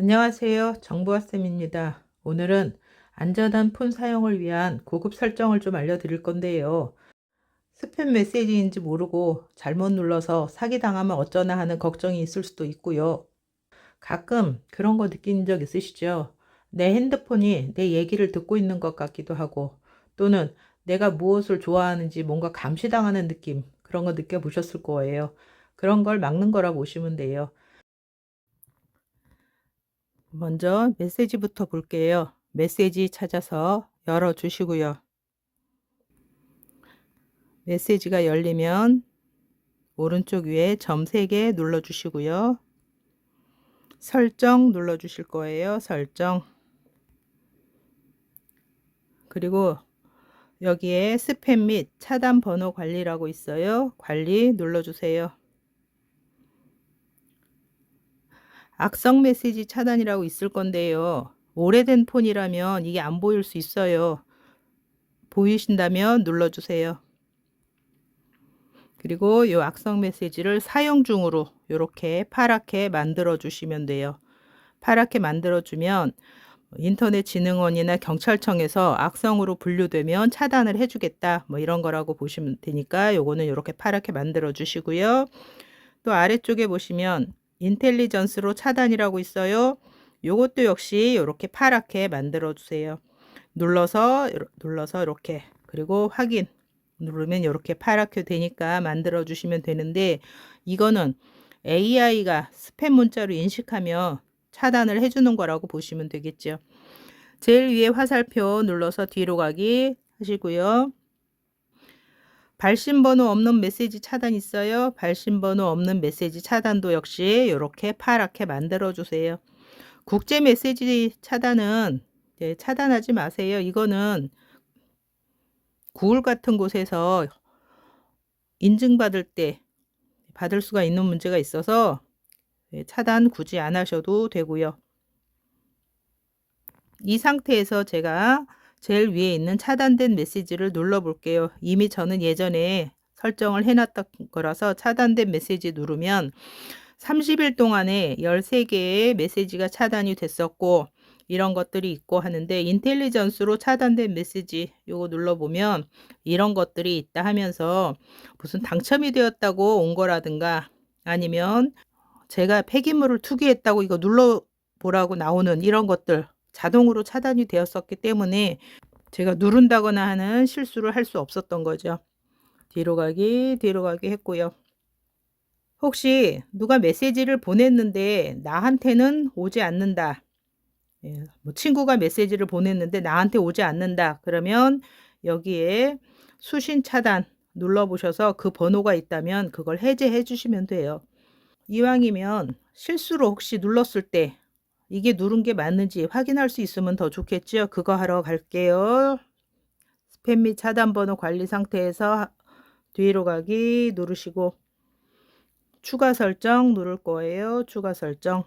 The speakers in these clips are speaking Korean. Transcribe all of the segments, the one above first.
안녕하세요. 정보화쌤입니다. 오늘은 안전한 폰 사용을 위한 고급 설정을 좀 알려드릴 건데요. 스팸 메시지인지 모르고 잘못 눌러서 사기당하면 어쩌나 하는 걱정이 있을 수도 있고요. 가끔 그런 거 느낀 적 있으시죠? 내 핸드폰이 내 얘기를 듣고 있는 것 같기도 하고, 또는 내가 무엇을 좋아하는지 뭔가 감시당하는 느낌, 그런 거 느껴보셨을 거예요. 그런 걸 막는 거라 보시면 돼요. 먼저 메시지부터 볼게요. 메시지 찾아서 열어주시고요. 메시지가 열리면 오른쪽 위에 점 3개 눌러주시고요. 설정 눌러주실 거예요. 설정. 그리고 여기에 스팸 및 차단 번호 관리라고 있어요. 관리 눌러주세요. 악성 메시지 차단이라고 있을 건데요. 오래된 폰이라면 이게 안 보일 수 있어요. 보이신다면 눌러주세요. 그리고 이 악성 메시지를 사용 중으로 이렇게 파랗게 만들어 주시면 돼요. 파랗게 만들어 주면 인터넷진흥원이나 경찰청에서 악성으로 분류되면 차단을 해주겠다, 뭐 이런 거라고 보시면 되니까 요거는 이렇게 파랗게 만들어 주시고요. 또 아래쪽에 보시면 인텔리전스로 차단이라고 있어요. 요것도 역시 이렇게 파랗게 만들어 주세요. 눌러서 이렇게, 그리고 확인 누르면 이렇게 파랗게 되니까 만들어 주시면 되는데, 이거는 AI가 스팸 문자로 인식하며 차단을 해주는 거라고 보시면 되겠죠. 제일 위에 화살표 눌러서 뒤로 가기 하시고요. 발신번호 없는 메시지 차단 있어요. 발신번호 없는 메시지 차단도 역시 이렇게 파랗게 만들어 주세요. 국제 메시지 차단은 차단하지 마세요. 이거는 구글 같은 곳에서 인증받을 때 받을 수가 있는 문제가 있어서 차단 굳이 안 하셔도 되고요. 이 상태에서 제가 제일 위에 있는 차단된 메시지를 눌러 볼게요. 이미 저는 예전에 설정을 해놨던 거라서 차단된 메시지 누르면 30일 동안에 13개의 메시지가 차단이 됐었고, 이런 것들이 있고 하는데, 인텔리전스로 차단된 메시지 요거 눌러보면 이런 것들이 있다 하면서 무슨 당첨이 되었다고 온 거라든가, 아니면 제가 폐기물을 투기했다고 이거 눌러보라고 나오는 이런 것들 자동으로 차단이 되었었기 때문에 제가 누른다거나 하는 실수를 할 수 없었던 거죠. 뒤로 가기 했고요. 혹시 누가 메시지를 보냈는데 나한테는 오지 않는다. 뭐 친구가 메시지를 보냈는데 나한테 오지 않는다. 그러면 여기에 수신 차단 눌러보셔서 그 번호가 있다면 그걸 해제해 주시면 돼요. 이왕이면 실수로 혹시 눌렀을 때 이게 누른 게 맞는지 확인할 수 있으면 더 좋겠죠. 그거 하러 갈게요. 스팸 및 차단 번호 관리 상태에서 뒤로 가기 누르시고 추가 설정 누를 거예요. 추가 설정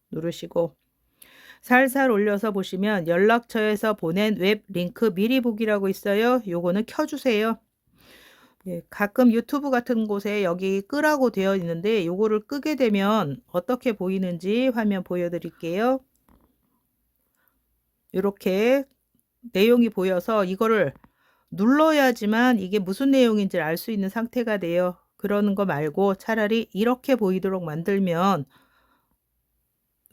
누르시고 살살 올려서 보시면 연락처에서 보낸 웹 링크 미리 보기라고 있어요. 요거는 켜주세요. 가끔 유튜브 같은 곳에 여기 끄라고 되어 있는데 요거를 끄게 되면 어떻게 보이는지 화면 보여드릴게요. 이렇게 내용이 보여서 이거를 눌러야지만 이게 무슨 내용인지 알 수 있는 상태가 돼요. 그러는 거 말고 차라리 이렇게 보이도록 만들면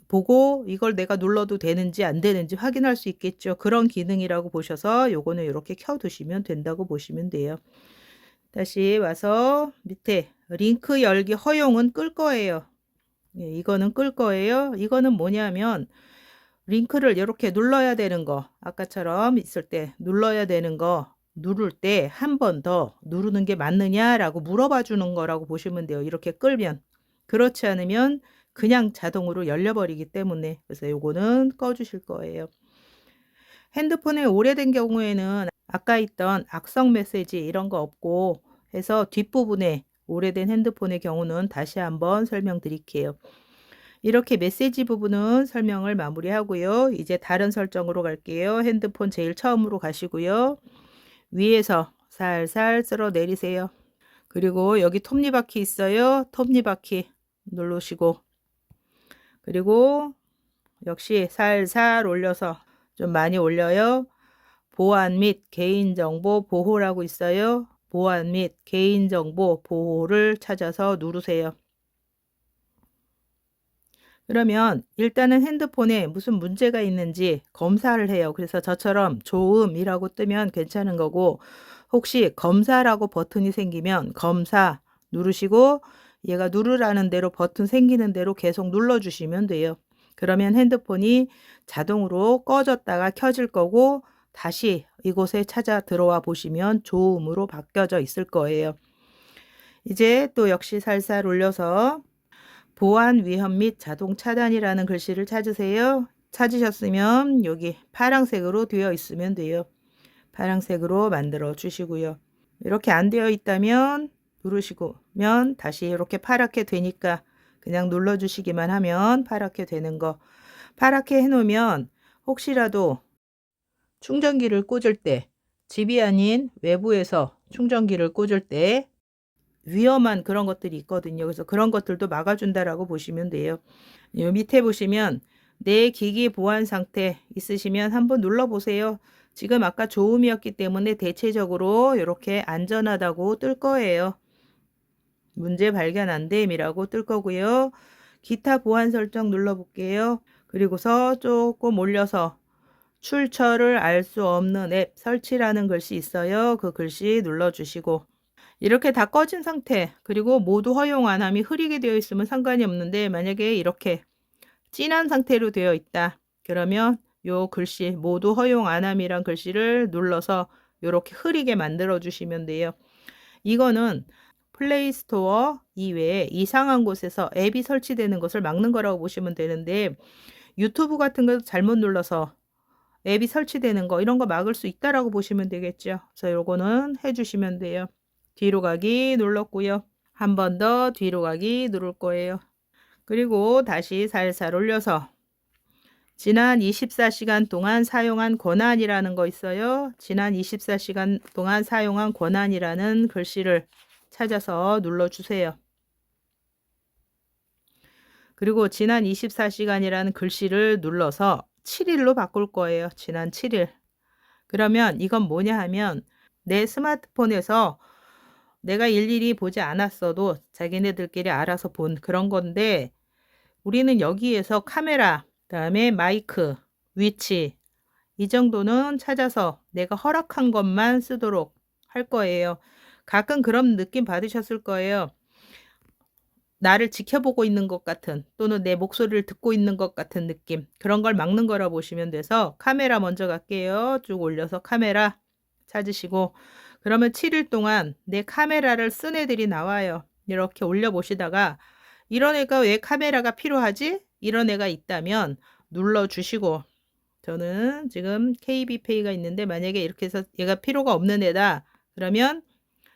보고 이걸 내가 눌러도 되는지 안 되는지 확인할 수 있겠죠. 그런 기능이라고 보셔서 요거는 이렇게 켜두시면 된다고 보시면 돼요. 다시 와서 밑에 링크 열기 허용은 끌 거예요. 이거는 끌 거예요. 이거는 뭐냐면 링크를 이렇게 눌러야 되는 거, 아까처럼 있을 때 눌러야 되는 거 누를 때 한 번 더 누르는 게 맞느냐라고 물어봐 주는 거라고 보시면 돼요. 이렇게 끌면. 그렇지 않으면 그냥 자동으로 열려버리기 때문에, 그래서 요거는 꺼주실 거예요. 핸드폰에 오래된 경우에는 아까 있던 악성 메시지 이런 거 없고 해서 뒷부분에 오래된 핸드폰의 경우는 다시 한번 설명드릴게요. 이렇게 메시지 부분은 설명을 마무리하고요. 이제 다른 설정으로 갈게요. 핸드폰 제일 처음으로 가시고요. 위에서 살살 쓸어 내리세요. 그리고 여기 톱니바퀴 있어요. 톱니바퀴 누르시고, 그리고 역시 살살 올려서 좀 많이 올려요. 보안 및 개인정보 보호라고 있어요. 보안 및 개인정보 보호를 찾아서 누르세요. 그러면 일단은 핸드폰에 무슨 문제가 있는지 검사를 해요. 그래서 저처럼 좋음이라고 뜨면 괜찮은 거고, 혹시 검사라고 버튼이 생기면 검사 누르시고, 얘가 누르라는 대로 버튼 생기는 대로 계속 눌러주시면 돼요. 그러면 핸드폰이 자동으로 꺼졌다가 켜질 거고, 다시 이곳에 찾아 들어와 보시면 좋음으로 바뀌어져 있을 거예요. 이제 또 역시 살살 올려서 보안 위험 및 자동 차단이라는 글씨를 찾으세요. 찾으셨으면 여기 파란색으로 되어 있으면 돼요. 파란색으로 만들어 주시고요. 이렇게 안 되어 있다면 누르시면 다시 이렇게 파랗게 되니까 그냥 눌러 주시기만 하면 파랗게 되는 거. 파랗게 해놓으면 혹시라도 충전기를 꽂을 때, 집이 아닌 외부에서 충전기를 꽂을 때 위험한 그런 것들이 있거든요. 그래서 그런 것들도 막아준다라고 보시면 돼요. 요 밑에 보시면 내 기기 보안 상태 있으시면 한번 눌러보세요. 지금 아까 좋음이었기 때문에 대체적으로 이렇게 안전하다고 뜰 거예요. 문제 발견 안 됨이라고 뜰 거고요. 기타 보안 설정 눌러볼게요. 그리고서 조금 올려서 출처를 알 수 없는 앱 설치라는 글씨 있어요. 그 글씨 눌러주시고, 이렇게 다 꺼진 상태, 그리고 모두 허용 안 함이 흐리게 되어 있으면 상관이 없는데, 만약에 이렇게 진한 상태로 되어 있다 그러면 요 글씨 모두 허용 안 함이란 글씨를 눌러서 이렇게 흐리게 만들어 주시면 돼요. 이거는 플레이스토어 이외에 이상한 곳에서 앱이 설치되는 것을 막는 거라고 보시면 되는데, 유튜브 같은 거 잘못 눌러서 앱이 설치되는 거 이런 거 막을 수 있다라고 보시면 되겠죠. 그래서 요거는 해주시면 돼요. 뒤로 가기 눌렀고요. 한 번 더 뒤로 가기 누를 거예요. 그리고 다시 살살 올려서 지난 24시간 동안 사용한 권한이라는 거 있어요. 지난 24시간 동안 사용한 권한이라는 글씨를 찾아서 눌러주세요. 그리고 지난 24시간이라는 글씨를 눌러서 7일로 바꿀 거예요. 지난 7일. 그러면 이건 뭐냐 하면 내 스마트폰에서 내가 일일이 보지 않았어도 자기네들끼리 알아서 본 그런 건데, 우리는 여기에서 카메라, 그다음에 마이크, 위치 이 정도는 찾아서 내가 허락한 것만 쓰도록 할 거예요. 가끔 그런 느낌 받으셨을 거예요. 나를 지켜보고 있는 것 같은, 또는 내 목소리를 듣고 있는 것 같은 느낌, 그런 걸 막는 거라 보시면 돼서 카메라 먼저 갈게요. 쭉 올려서 카메라 찾으시고, 그러면 7일 동안 내 카메라를 쓴 애들이 나와요. 이렇게 올려보시다가 이런 애가 왜 카메라가 필요하지? 이런 애가 있다면 눌러주시고, 저는 지금 KB페이가 있는데 만약에 이렇게 해서 얘가 필요가 없는 애다 그러면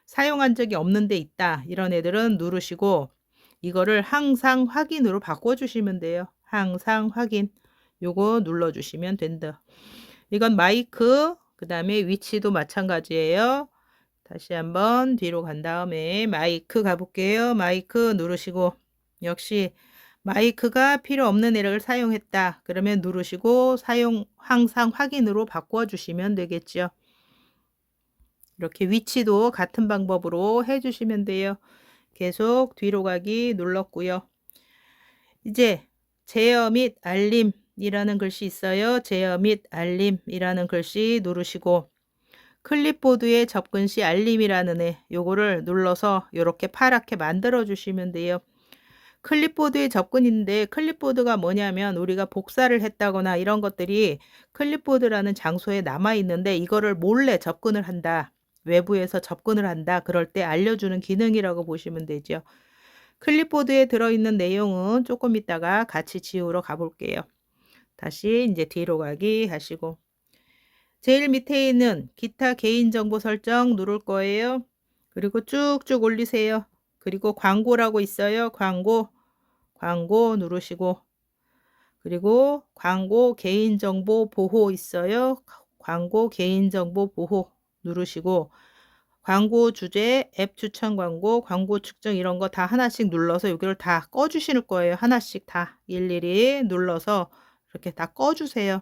사용한 적이 없는 데 있다 이런 애들은 누르시고, 이거를 항상 확인으로 바꿔주시면 돼요. 항상 확인. 요거 눌러주시면 된다. 이건 마이크, 그 다음에 위치도 마찬가지예요. 다시 한번 뒤로 간 다음에 마이크 가볼게요. 마이크 누르시고, 역시 마이크가 필요 없는 애를 사용했다 그러면 누르시고 사용 항상 확인으로 바꿔주시면 되겠죠. 이렇게 위치도 같은 방법으로 해주시면 돼요. 계속 뒤로 가기 눌렀고요. 이제 제어 및 알림이라는 글씨 있어요. 제어 및 알림이라는 글씨 누르시고, 클립보드에 접근 시 알림이라는 애 요거를 눌러서 이렇게 파랗게 만들어 주시면 돼요. 클립보드에 접근인데, 클립보드가 뭐냐면 우리가 복사를 했다거나 이런 것들이 클립보드라는 장소에 남아 있는데 이거를 몰래 접근을 한다, 외부에서 접근을 한다 그럴 때 알려주는 기능이라고 보시면 되죠. 클립보드에 들어있는 내용은 조금 있다가 같이 지우러 가볼게요. 다시 이제 뒤로 가기 하시고, 제일 밑에 있는 기타 개인정보 설정 누를 거예요. 그리고 쭉쭉 올리세요. 그리고 광고라고 있어요. 광고 누르시고, 그리고 광고 개인정보 보호 있어요. 광고 개인정보 보호 누르시고, 광고 주제, 앱 추천 광고, 광고 측정 이런 거 다 하나씩 눌러서 여기를 다 꺼주실 거예요. 하나씩 다 일일이 눌러서 이렇게 다 꺼주세요.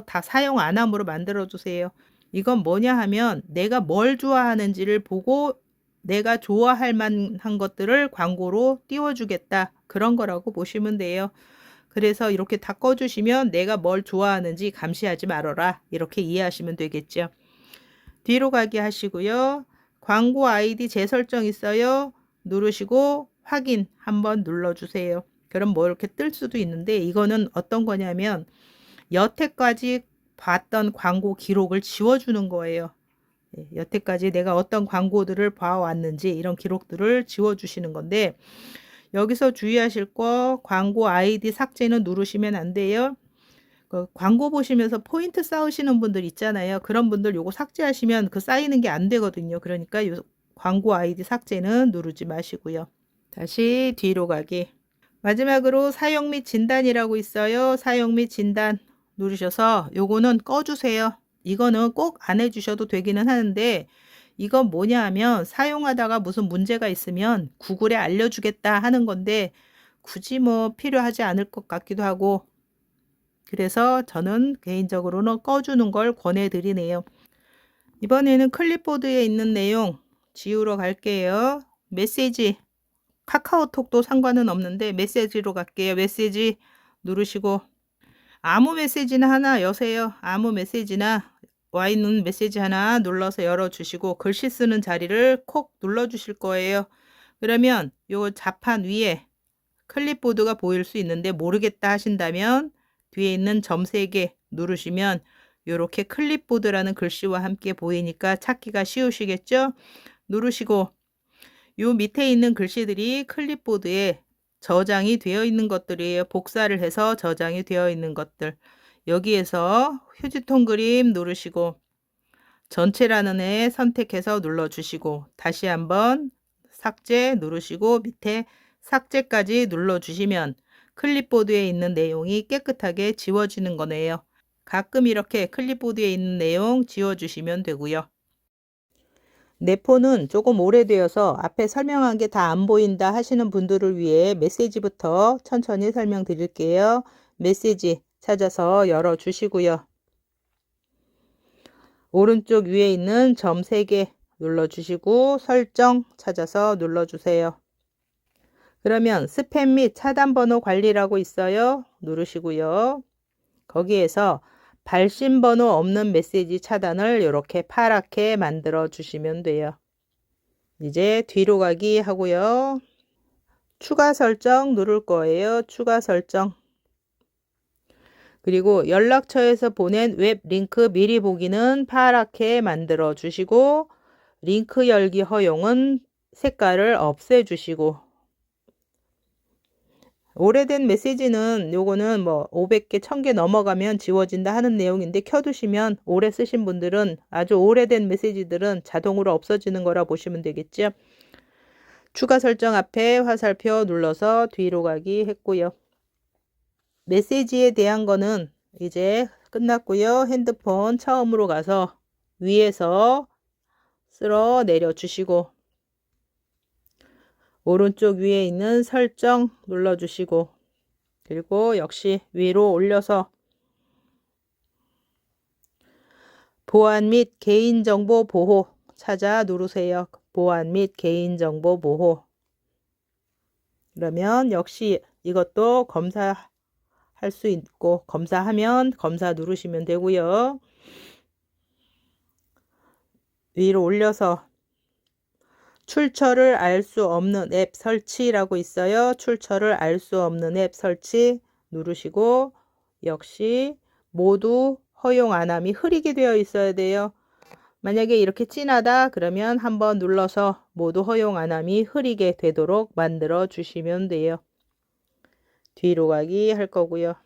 다 사용 안 함으로 만들어 주세요. 이건 뭐냐 하면 내가 뭘 좋아하는지를 보고 내가 좋아할 만한 것들을 광고로 띄워주겠다. 그런 거라고 보시면 돼요. 그래서 이렇게 다 꺼주시면 내가 뭘 좋아하는지 감시하지 말아라. 이렇게 이해하시면 되겠죠. 뒤로 가기 하시고요. 광고 아이디 재설정 있어요. 누르시고 확인 한번 눌러주세요. 그럼 뭐 이렇게 뜰 수도 있는데 이거는 어떤 거냐면 여태까지 봤던 광고 기록을 지워주는 거예요. 여태까지 내가 어떤 광고들을 봐왔는지 이런 기록들을 지워주시는 건데 여기서 주의하실 거 광고 아이디 삭제는 누르시면 안 돼요. 광고 보시면서 포인트 쌓으시는 분들 있잖아요. 그런 분들 요거 삭제하시면 그 쌓이는 게 안 되거든요. 그러니까 요 광고 아이디 삭제는 누르지 마시고요. 다시 뒤로 가기. 마지막으로 사용 및 진단이라고 있어요. 사용 및 진단 누르셔서 요거는 꺼주세요. 이거는 꼭 안 해주셔도 되기는 하는데 이건 뭐냐 하면 사용하다가 무슨 문제가 있으면 구글에 알려주겠다 하는 건데 굳이 뭐 필요하지 않을 것 같기도 하고 그래서 저는 개인적으로는 꺼주는 걸 권해드리네요. 이번에는 클립보드에 있는 내용 지우러 갈게요. 메시지 카카오톡도 상관은 없는데 메시지로 갈게요. 메시지 누르시고 아무 메시지나 하나 여세요. 아무 메시지나 와 있는 메시지 하나 눌러서 열어주시고 글씨 쓰는 자리를 콕 눌러주실 거예요. 그러면 요 자판 위에 클립보드가 보일 수 있는데 모르겠다 하신다면 뒤에 있는 점 3개 누르시면 이렇게 클립보드라는 글씨와 함께 보이니까 찾기가 쉬우시겠죠? 누르시고 요 밑에 있는 글씨들이 클립보드에 저장이 되어 있는 것들이에요. 복사를 해서 저장이 되어 있는 것들. 여기에서 휴지통 그림 누르시고 전체라는 애 선택해서 눌러주시고 다시 한번 삭제 누르시고 밑에 삭제까지 눌러주시면 클립보드에 있는 내용이 깨끗하게 지워지는 거네요. 가끔 이렇게 클립보드에 있는 내용 지워주시면 되고요. 내 폰은 조금 오래되어서 앞에 설명한 게 다 안 보인다 하시는 분들을 위해 메시지부터 천천히 설명드릴게요. 메시지 찾아서 열어주시고요. 오른쪽 위에 있는 점 3개 눌러주시고 설정 찾아서 눌러주세요. 그러면 스팸 및 차단 번호 관리라고 있어요. 누르시고요. 거기에서 발신 번호 없는 메시지 차단을 이렇게 파랗게 만들어 주시면 돼요. 이제 뒤로 가기 하고요. 추가 설정 누를 거예요. 추가 설정. 그리고 연락처에서 보낸 웹 링크 미리 보기는 파랗게 만들어 주시고 링크 열기 허용은 색깔을 없애 주시고 오래된 메시지는 요거는 뭐 500개 1000개 넘어가면 지워진다 하는 내용인데 켜두시면 오래 쓰신 분들은 아주 오래된 메시지들은 자동으로 없어지는 거라 보시면 되겠죠. 추가 설정 앞에 화살표 눌러서 뒤로 가기 했고요. 메시지에 대한 거는 이제 끝났고요. 핸드폰 처음으로 가서 위에서 쓸어 내려 주시고 오른쪽 위에 있는 설정 눌러주시고 그리고 역시 위로 올려서 보안 및 개인정보 보호 찾아 누르세요. 보안 및 개인정보 보호. 그러면 역시 이것도 검사할 수 있고 검사하면 검사 누르시면 되고요. 위로 올려서 출처를 알 수 없는 앱 설치라고 있어요. 출처를 알 수 없는 앱 설치 누르시고 역시 모두 허용 안 함이 흐리게 되어 있어야 돼요. 만약에 이렇게 진하다 그러면 한번 눌러서 모두 허용 안 함이 흐리게 되도록 만들어 주시면 돼요. 뒤로 가기 할 거고요.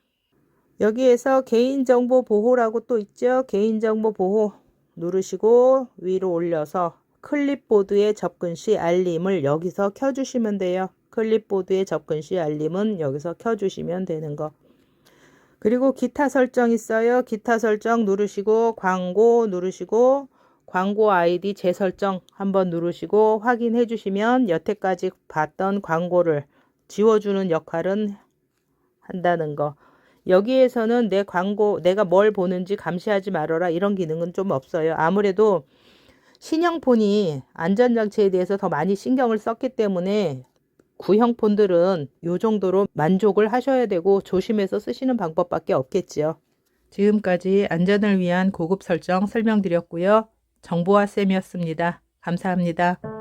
여기에서 개인정보 보호라고 또 있죠. 개인정보 보호 누르시고 위로 올려서 클립보드에 접근 시 알림을 여기서 켜주시면 돼요. 클립보드에 접근 시 알림은 여기서 켜주시면 되는 거. 그리고 기타 설정 있어요. 기타 설정 누르시고 광고 누르시고 광고 아이디 재설정 한번 누르시고 확인해 주시면 여태까지 봤던 광고를 지워주는 역할은 한다는 거. 여기에서는 내 광고, 내가 뭘 보는지 감시하지 말아라 이런 기능은 좀 없어요. 아무래도 신형폰이 안전장치에 대해서 더 많이 신경을 썼기 때문에 구형 폰들은 이 정도로 만족을 하셔야 되고 조심해서 쓰시는 방법밖에 없겠지요. 지금까지 안전을 위한 고급 설정 설명드렸고요. 정보화쌤이었습니다. 감사합니다.